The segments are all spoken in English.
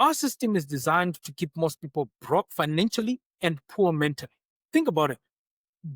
Our system is designed to keep most people broke financially and poor mentally. Think about it.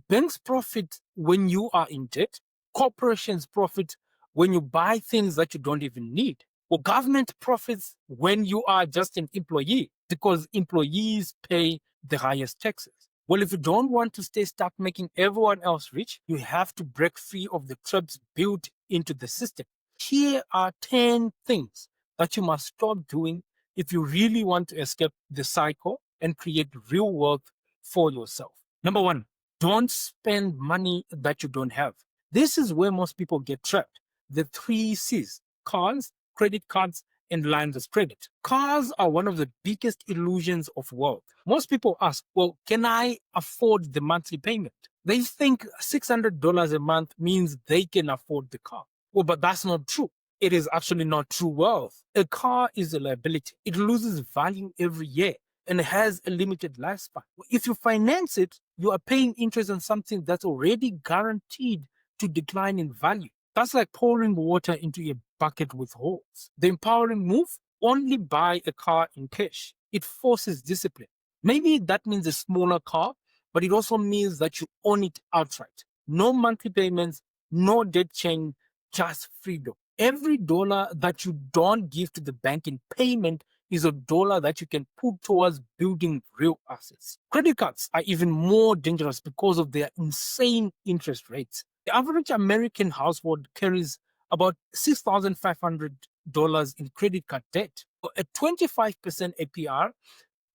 Banks profit when you are in debt. Corporations profit when you buy things that you don't even need. Or government profits when you are just an employee because employees pay the highest taxes. Well, if you don't want to stay stuck making everyone else rich, you have to break free of the traps built into the system. Here are 10 things that you must stop doing if you really want to escape the cycle and create real wealth for yourself. Number one, don't spend money that you don't have. This is where most people get trapped. The three C's: cars, credit cards, and lines of credit. Cars are one of the biggest illusions of wealth. Most people ask, well, can I afford the monthly payment? They think $600 a month means they can afford the car. Well, but that's not true. It is actually not true wealth. A car is a liability. It loses value every year and has a limited lifespan. If you finance it, you are paying interest on something that's already guaranteed to decline in value. That's like pouring water into a bucket with holes. The empowering move: only buy a car in cash. It forces discipline. Maybe that means a smaller car, but it also means that you own it outright. No monthly payments, no debt chain, just freedom. Every dollar that you don't give to the bank in payment is a dollar that you can put towards building real assets. Credit cards are even more dangerous because of their insane interest rates. The average American household carries about $6,500 in credit card debt. A 25% APR,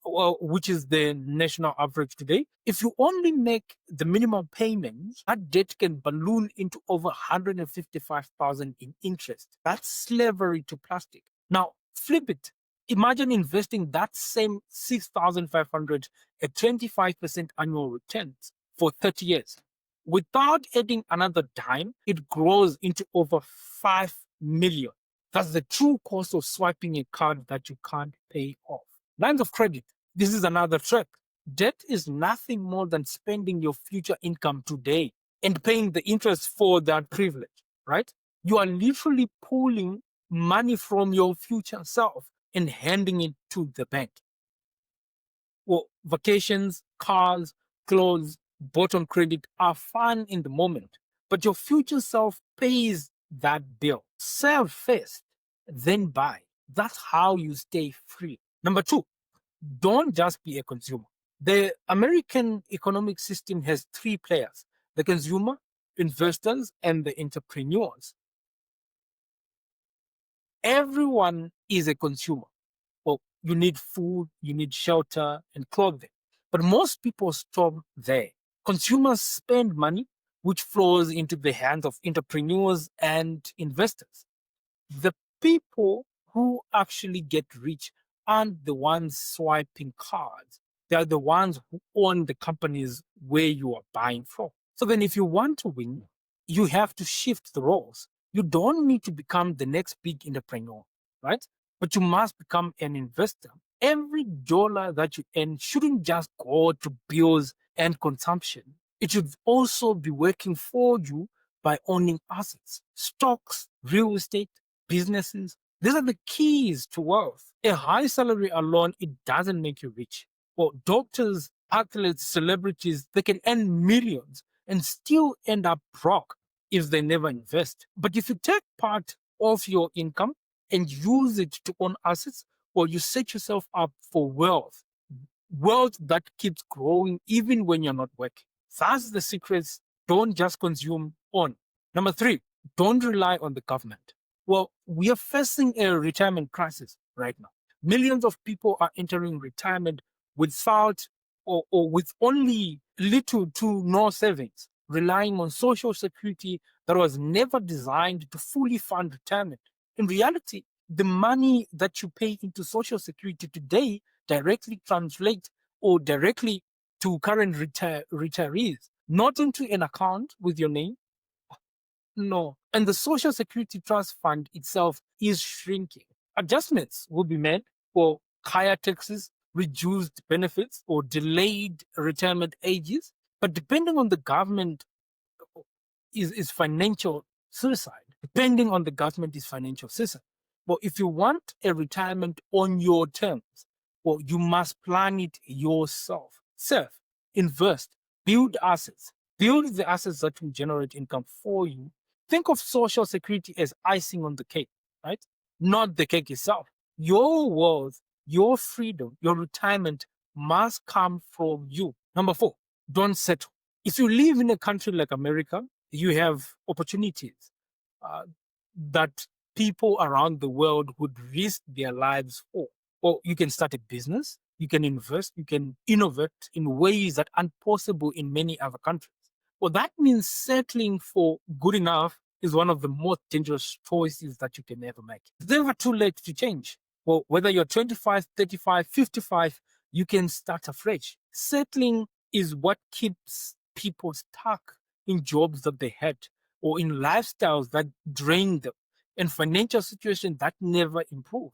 well, which is the national average today, if you only make the minimum payments, that debt can balloon into over $155,000 in interest. That's slavery to plastic. Now, flip it. Imagine investing that same 6,500 at 25% annual returns for 30 years. Without adding another dime, it grows into over 5 million. That's the true cost of swiping a card that you can't pay off. Lines of credit. This is another trap. Debt is nothing more than spending your future income today and paying the interest for that privilege, right? You are literally pulling money from your future self and handing it to the bank. Well, vacations, cars, clothes, bought on credit are fun in the moment, but your future self pays that bill. Save first, then buy. That's how you stay free. Number two, don't just be a consumer. The American economic system has three players: the consumer, investors, and the entrepreneurs. Everyone is a consumer. Well, you need food, you need shelter, and clothing. But most people stop there. Consumers spend money, which flows into the hands of entrepreneurs and investors. The people who actually get rich aren't the ones swiping cards. They are the ones who own the companies where you are buying from. So then, if you want to win, you have to shift the roles. You don't need to become the next big entrepreneur, right? But you must become an investor. Every dollar that you earn shouldn't just go to bills and consumption. It should also be working for you by owning assets, stocks, real estate, businesses. These are the keys to wealth. A high salary alone, it doesn't make you rich. Well, doctors, athletes, celebrities, they can earn millions and still end up broke if they never invest. But if you take part of your income and use it to own assets, well, you set yourself up for wealth. Wealth that keeps growing even when you're not working. That's the secrets. Don't just consume, own. Number three, don't rely on the government. Well, we are facing a retirement crisis right now. Millions of people are entering retirement without or with only little to no savings, relying on social security that was never designed to fully fund retirement. In reality, the money that you pay into social security today directly translates or directly to current retirees, not into an account with your name. No. And the Social Security Trust Fund itself is shrinking. Adjustments will be made for higher taxes, reduced benefits, or delayed retirement ages. But depending on the government is financial suicide. Depending on the government is financial suicide. But if you want a retirement on your terms, well, you must plan it yourself. Save, invest, build assets, build the assets that will generate income for you. Think of social security as icing on the cake, right? Not the cake itself. Your wealth, your freedom, your retirement must come from you. Number four, don't settle. If you live in a country like America, you have opportunities uh, that people around the world would risk their lives for. Or you can start a business, you can invest, you can innovate in ways that aren't possible in many other countries. Well, that means settling for good enough is one of the most dangerous choices that you can ever make. It's never too late to change. Well, whether you're 25, 35, 55, you can start afresh. Settling is what keeps people stuck in jobs that they hate or in lifestyles that drain them and financial situations that never improve.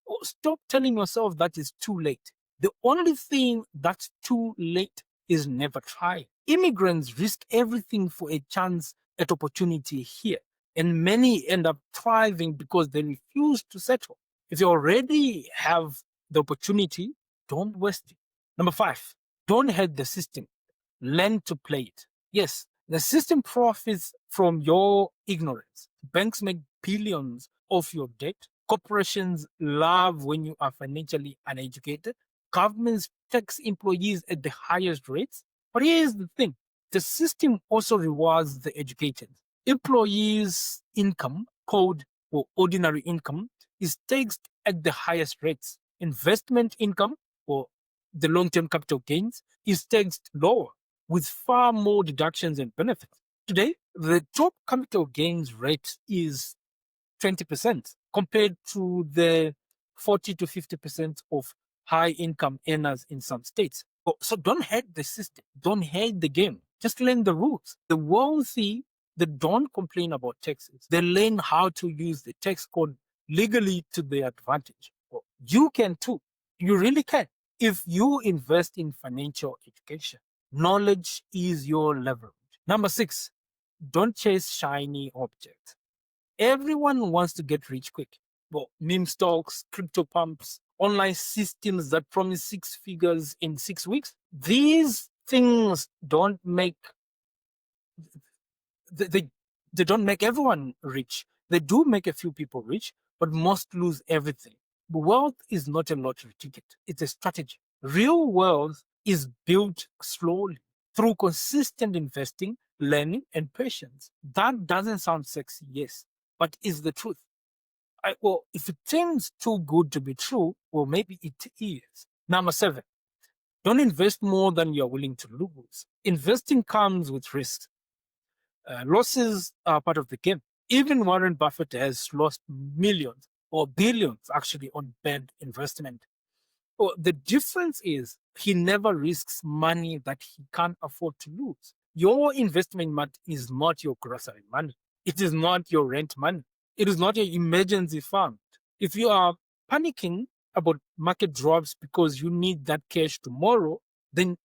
Oh, stop telling yourself that it's too late. The only thing that's too late is never try. Immigrants risk everything for a chance at opportunity here, and many end up thriving because they refuse to settle. If you already have the opportunity, don't waste it. Number five, don't hate the system, learn to play it. Yes, the system profits from your ignorance. Banks make billions off your debt. Corporations love when you are financially uneducated. Governments tax employees at the highest rates. But here's the thing, the system also rewards the educated. Employees' income, called or ordinary income, is taxed at the highest rates. Investment income, or the long term capital gains, is taxed lower with far more deductions and benefits. Today, the top capital gains rate is 20% compared to the 40 to 50% of high income earners in some states. So don't hate the system, don't hate the game, just learn the rules. The wealthy, they don't complain about taxes, they learn how to use the tax code legally to their advantage. Well, you can too, you really can. If you invest in financial education, knowledge is your leverage. Number six, don't chase shiny objects. Everyone wants to get rich quick. Well, meme stocks, crypto pumps, online systems that promise six figures in 6 weeks. These things don't make they they don't make everyone rich. They do make a few people rich, but most lose everything. Wealth is not a lottery ticket, it's a strategy. Real wealth is built slowly through consistent investing, learning, and patience. That doesn't sound sexy, yes, but is the truth. Well, if it seems too good to be true, well, maybe it is. Number seven, don't invest more than you're willing to lose. Investing comes with risks. Losses are part of the game. Even Warren Buffett has lost millions or billions actually on bad investment. Well, the difference is he never risks money that he can't afford to lose. Your investment money is not your grocery money. It is not your rent money. It is not your emergency fund. If you are panicking about market drops because you need that cash tomorrow, then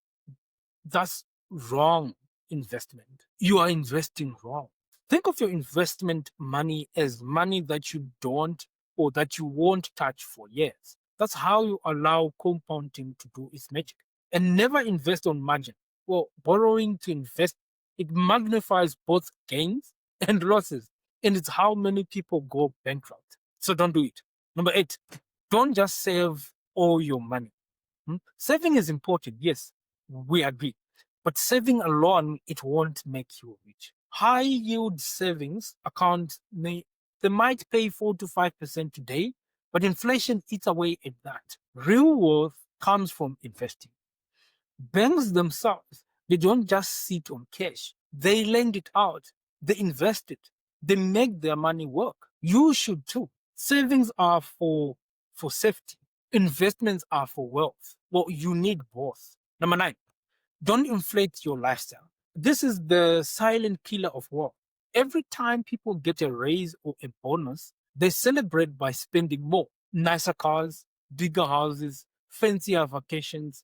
that's wrong investment. You are investing wrong. Think of your investment money as money that you don't or that you won't touch for years. That's how you allow compounding to do its magic. And never invest on margin. Well, borrowing to invest, it magnifies both gains and losses. And it's how many people go bankrupt. So don't do it. Number eight, don't just save all your money. Saving is important, yes, we agree. But saving alone, it won't make you rich. High yield savings accounts they might pay 4 to 5% today, but inflation eats away at that. Real wealth comes from investing. Banks themselves, they don't just sit on cash. They lend it out. They invest it. They make their money work. You should too. Savings are for safety. Investments are for wealth. Well, you need both. Number nine, don't inflate your lifestyle. This is the silent killer of wealth. Every time people get a raise or a bonus, they celebrate by spending more. Nicer cars, bigger houses, fancier vacations.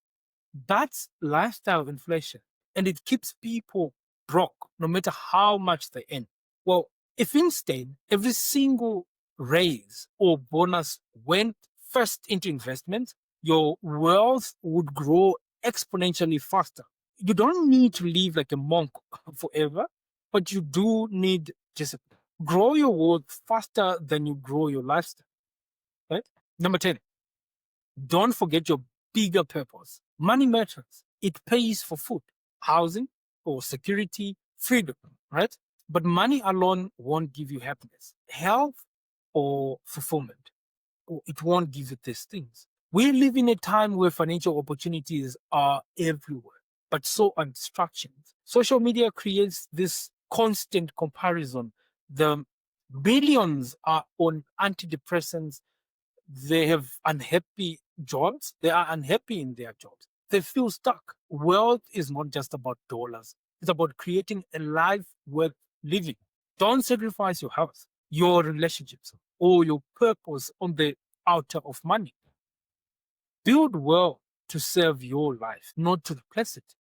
That's lifestyle inflation. And it keeps people broke no matter how much they earn. Well, if instead every single raise or bonus went first into investment, your wealth would grow exponentially faster. You don't need to live like a monk forever, but you do need discipline. Grow your wealth faster than you grow your lifestyle, right? Number 10, don't forget your bigger purpose. Money matters. It pays for food, housing, or security, freedom, right? But money alone won't give you happiness, health, or fulfillment. Or it won't give you these things. We live in a time where financial opportunities are everywhere, but so are distractions. Social media creates this constant comparison. The billions are on antidepressants, they have unhappy jobs. They are unhappy in their jobs. They feel stuck. Wealth is not just about dollars, it's about creating a life worth living. Don't sacrifice your health, your relationships, or your purpose on the altar of money. Build well to serve your life, not to replace it.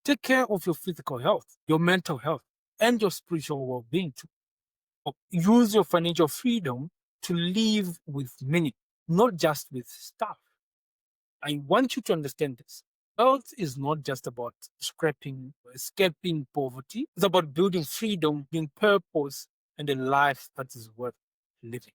Take care of your physical health, your mental health, and your spiritual well being too. Use your financial freedom to live with meaning, not just with stuff. I want you to understand this. Wealth is not just about scraping, escaping poverty. It's about building freedom, building purpose, and a life that is worth living.